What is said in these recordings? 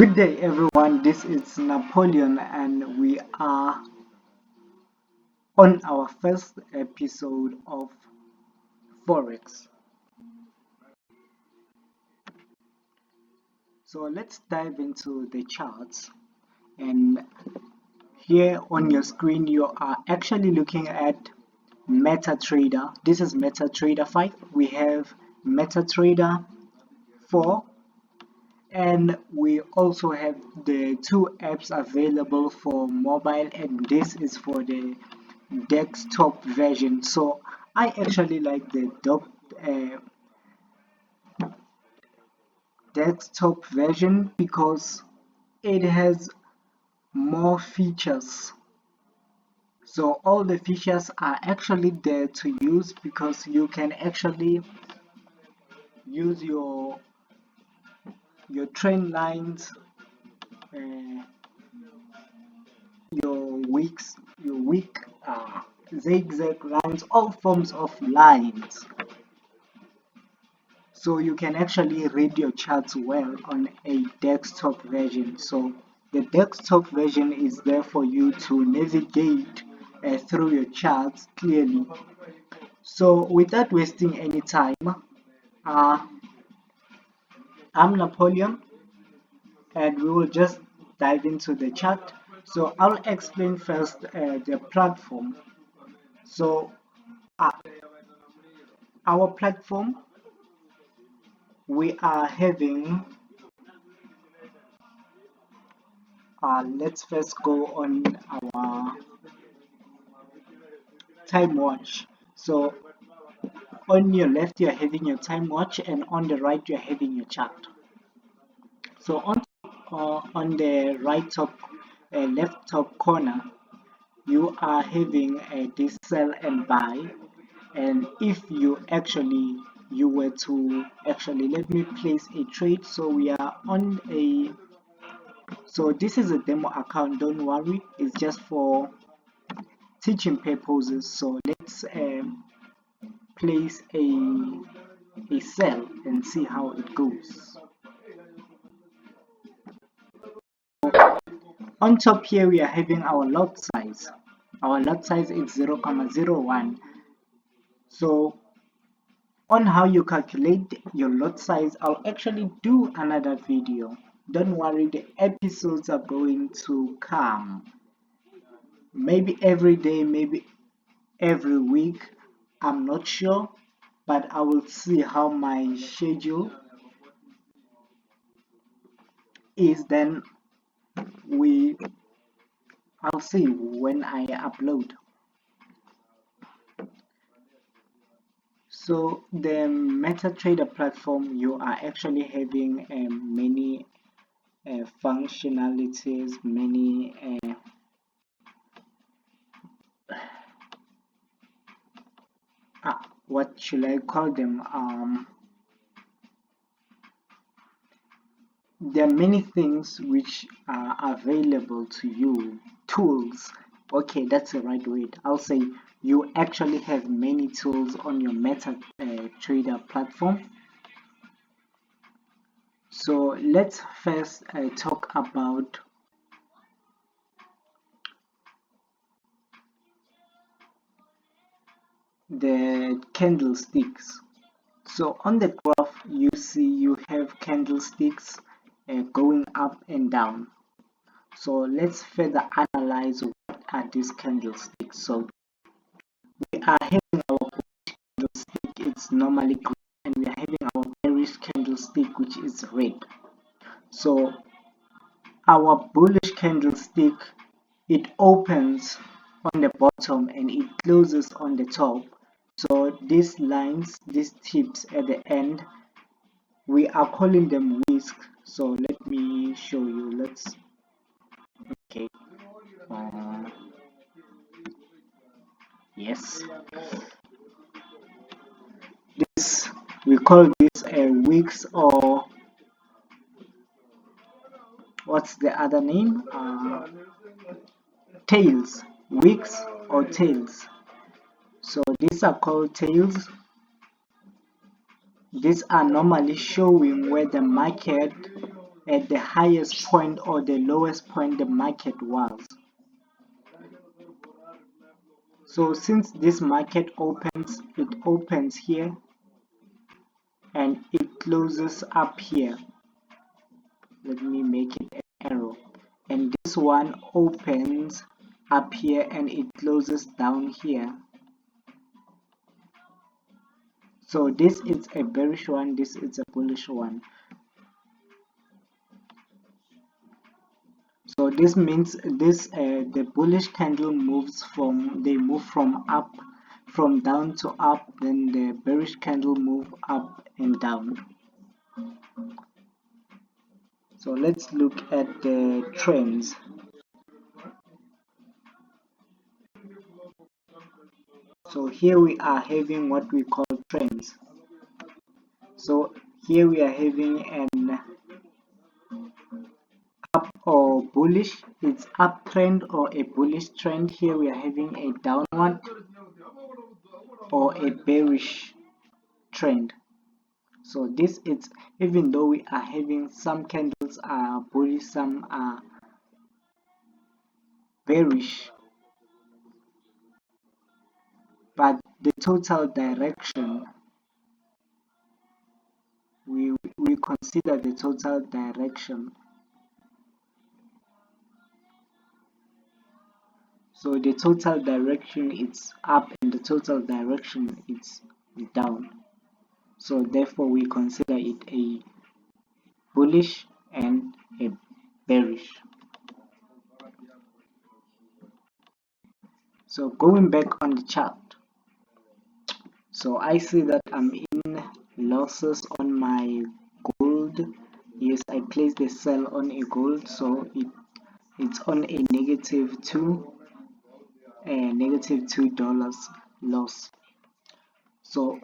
Good day, everyone. This is Napoleon, and we are on our first episode of Forex. So let's dive into the charts. And here on your screen, you are actually looking at MetaTrader. This is MetaTrader 5. We have MetaTrader 4. And we also have the two apps available for mobile, and this is for the desktop version. So I actually like the desktop version because it has more features. So all the features are actually there to use because you can actually use your trend lines, your weak zigzag lines, all forms of lines. So you can actually read your charts well on a desktop version. So the desktop version is there for you to navigate through your charts clearly. So without wasting any time, I'm Napoleon, and we will just dive into the chart. So I'll explain first the platform. So our platform, we are having, let's first go on our time watch. So on your left you're having your time watch, and on the right you're having your chart. So on the right top left top corner, you are having this sell and buy. And if you were to actually, let me place a trade. So we are on a, so this is a demo account, don't worry, it's just for teaching purposes. So let's place a sell and see how it goes. On top here we are having our lot size. Our lot size is 0.01. So on how you calculate your lot size, I'll actually do another video. Don't worry, the episodes are going to come. Maybe every day, maybe every week, I'm not sure, but I will see how my schedule is. Then I'll see when I upload. So the MetaTrader platform, you are actually having many functionalities, many what should I call them? There are many things which are available to you. Tools, okay, that's the right word. I'll say you actually have many tools on your MetaTrader platform. So let's first talk about the candlesticks. So on the graph you see you have candlesticks going up and down. So let's further analyze what are these candlesticks. So we are having our candlestick, it's normally green, and we are having our bearish candlestick, which is red. So our bullish candlestick, it opens on the bottom and it closes on the top. So these lines, these tips at the end, we are calling them whisk. So let me show you. Okay, yes, this, we call this a wicks, or what's the other name, tails, wicks or tails. So these are called tails. These are normally showing where the market at the highest point or the lowest point the market was. So since this market opens, it opens here and it closes up here. Let me make it an arrow. And this one opens up here and it closes down here. So this is a bearish one, this is a bullish one. So this means this the bullish candle moves from, they move from up, from down to up, then the bearish candle move up and down. So let's look at the trends. So here we are having what we call trends. So here we are having an up or bullish, it's uptrend or a bullish trend. Here we are having a downward or a bearish trend. So this is, even though we are having some candles are bullish, some are bearish, but the total direction, we consider the total direction. So the total direction is up and the total direction is down. So therefore we consider it a bullish and a bearish. So going back on the chart, so I see that I'm in losses on my gold. Yes, I placed the sell on a gold, so it's on a negative $2 loss. So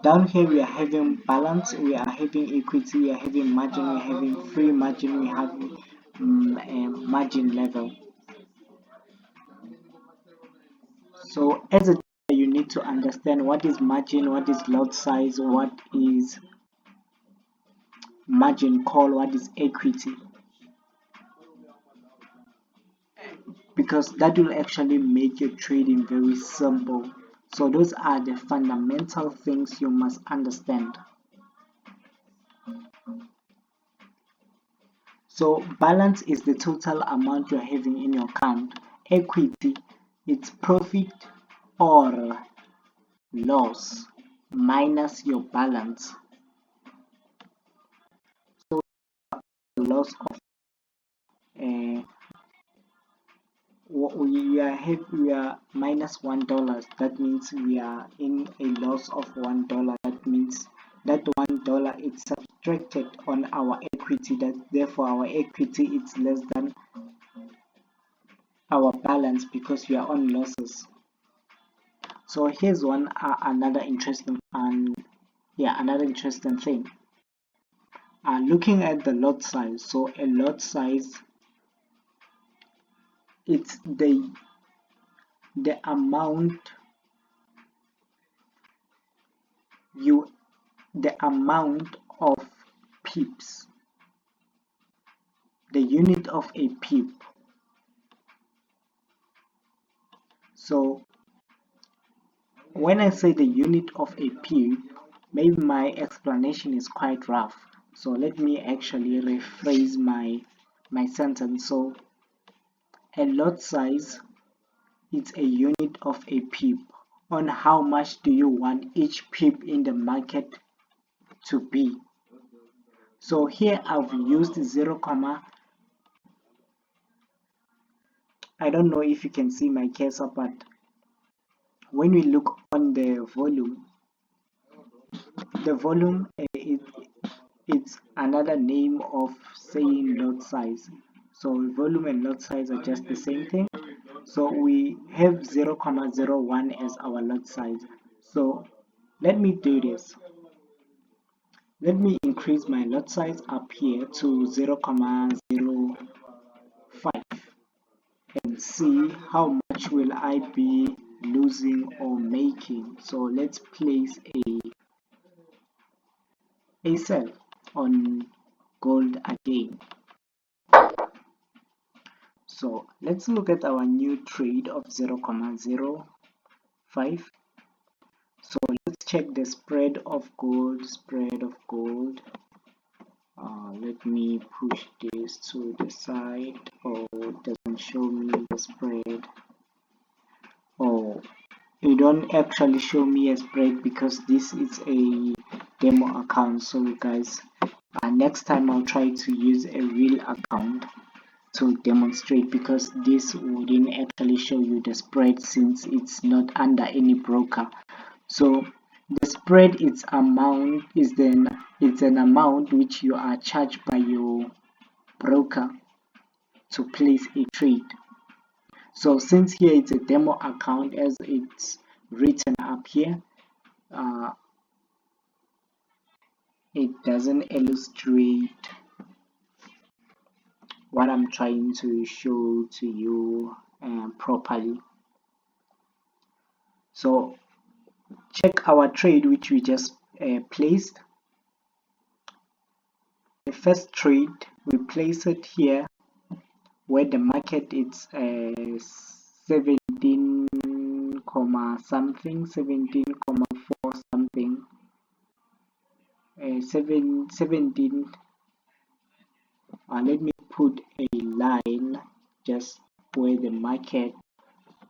down here we are having balance, we are having equity, we are having margin, we are having free margin, we have a margin level. So as a trader, you need to understand what is margin, what is lot size, what is margin call, what is equity, because that will actually make your trading very simple. So those are the fundamental things you must understand. So balance is the total amount you're having in your account. Equity, it's profit or loss minus your balance. So loss of we are minus $1. That means we are in a loss of $1. That means that $1 is subtracted on our equity, that therefore our equity is less than our balance because we are on losses. So here's another interesting thing. Looking at the lot size. So a lot size, it's the amount of pips, the unit of a pip. So when I say the unit of a pip, maybe my explanation is quite rough, so let me actually rephrase my sentence. So a lot size is a unit of a pip. On how much do you want each pip in the market to be? So here I've used 0, I don't know if you can see my cursor, but when we look on the volume, it's another name of saying lot size. So volume and lot size are just the same thing. So we have 0,01 as our lot size. So let me do this. Let me increase my lot size up here to 0,05 and see how much will I be losing or making. So let's place a a sell on gold again. So let's look at our new trade of 0.05. So let's check the spread of gold. Let me push this to the side. Oh, it doesn't show me the spread. Oh, you don't actually show me a spread because this is a demo account. So guys, next time I'll try to use a real account to demonstrate, because this wouldn't actually show you the spread since it's not under any broker. So the spread it's an amount which you are charged by your broker to place a trade. So since here it's a demo account as it's written up here, it doesn't illustrate what I'm trying to show to you properly. So check our trade which we just placed. The first trade we place it here where the market is 17 comma something, 17.4 something, 17. Let me put a line just where the market,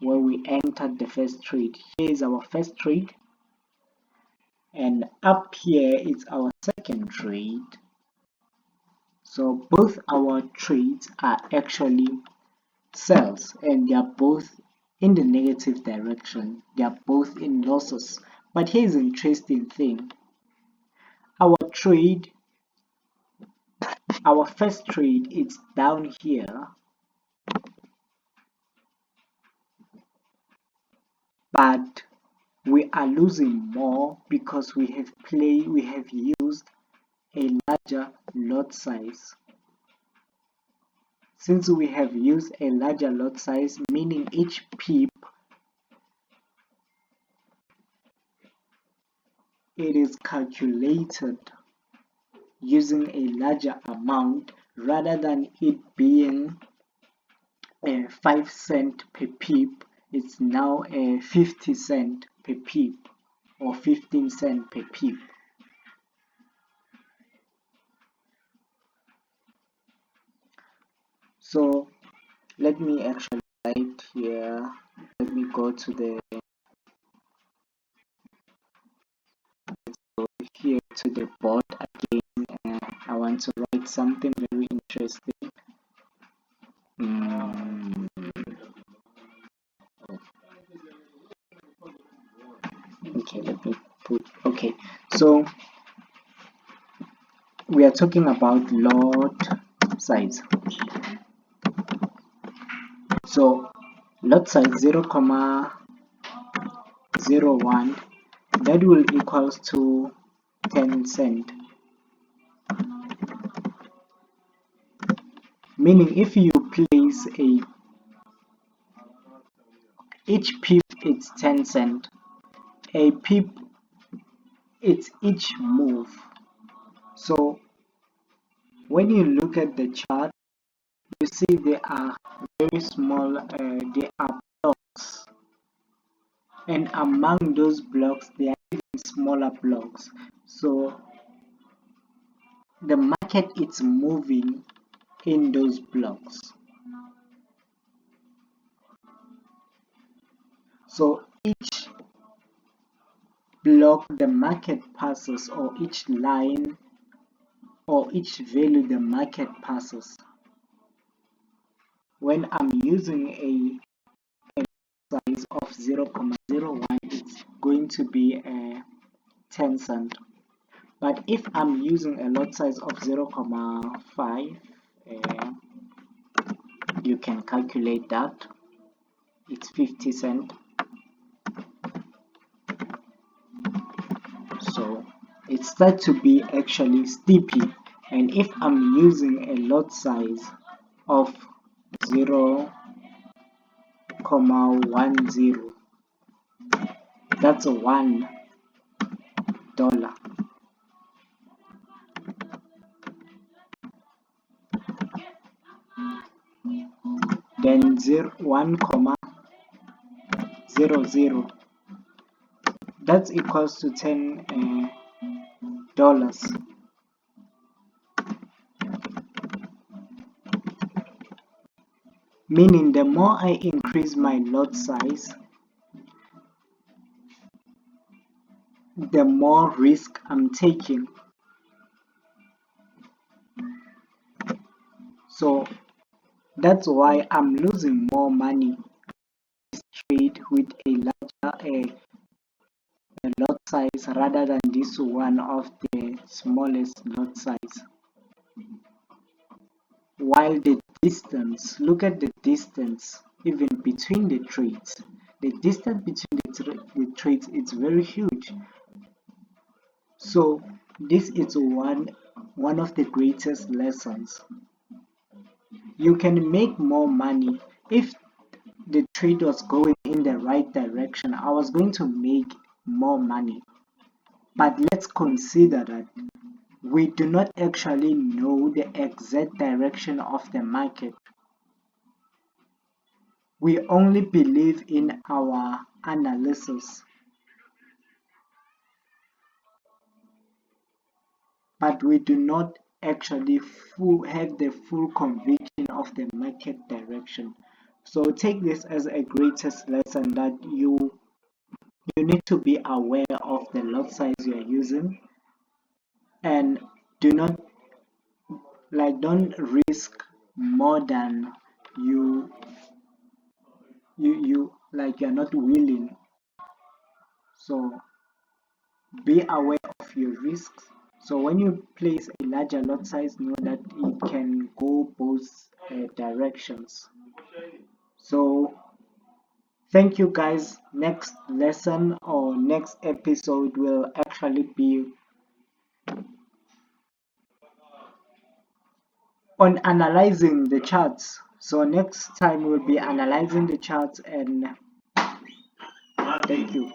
where we entered the first trade. Here is our first trade, and up here is our second trade. So both our trades are actually sells, and they are both in the negative direction. They are both in losses. But here's an interesting thing. Our first trade is down here, but we are losing more because we have used a larger lot size. Since we have used a larger lot size, meaning each pip it is calculated using a larger amount rather than it being 5 cents per pip. It's now 50 cents per pip or 15 cents per pip. So let me actually write here. Let me go to the board again. I want to write something very interesting. Okay, let me put, okay, so we are talking about lot size. So lot size 0.01, that will equals to 10 cents. Meaning if you place each pip it's 10 cents. A pip it's each move. So when you look at the chart, you see they are very small, they are blocks, and among those blocks there are even smaller blocks. So the market is moving in those blocks. So each block the market passes, or each line or each value the market passes, when I'm using a size of 0.01, it's going to be 10 cents. But if I'm using a lot size of 0.5, you can calculate that, it's 50 cents. So it starts to be actually steepy. And if I'm using a lot size of 0.10, that's $1. then 1,00, that's equals to $10. Meaning the more I increase my lot size, the more risk I'm taking. So that's why I'm losing more money this trade with a larger lot size rather than this one of the smallest lot size. While the distance, look at the distance even between the trades. The distance between the trades is very huge. So this is one of the greatest lessons. You can make more money if the trade was going in the right direction. I was going to make more money. But let's consider that we do not actually know the exact direction of the market. We only believe in our analysis, but we do not actually have the full conviction of the market direction. So take this as a greatest lesson that you need to be aware of the lot size you are using, and don't risk more than you're not willing. So be aware of your risks. So when you place a larger lot size, know that it can go both directions. So thank you guys. Next lesson or next episode will actually be on analyzing the charts. So next time we'll be analyzing the charts, and thank you.